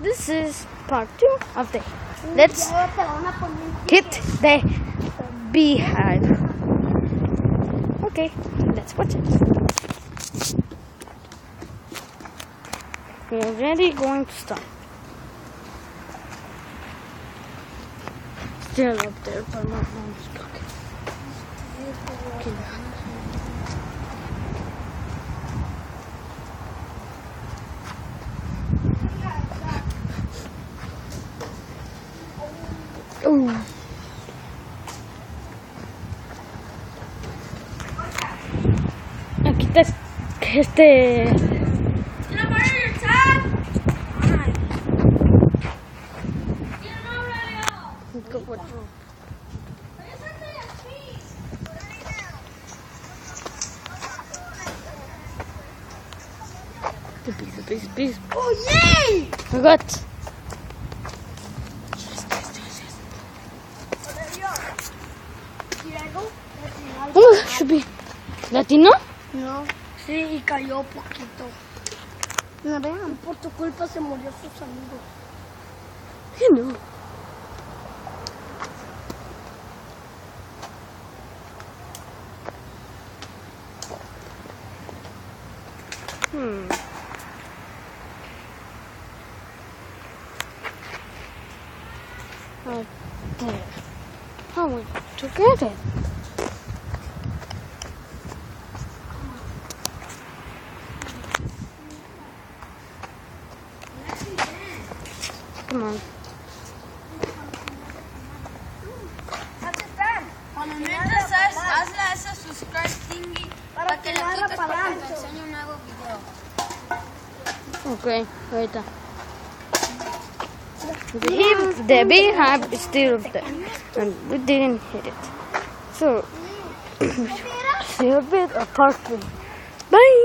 this is part 2 of the. Let's hit the beehive. Okay, let's watch it. We're already going to start. Still up there by my mom's pocket. Okay. Aquí está the bees. Oh yay! I got. Oh, should be latino. No, sí, y cayó poquito. No vean. Por tu culpa se murió sus amigos. You know. Right there. How am I to get it? Come on. Cuando metas hazle a ese subscribe thingy para que le cliques para que te enseñe un nuevo video. Okay, ahorita. The beehive is still there, and we didn't hit it. So, see you a bit of part 3. Bye!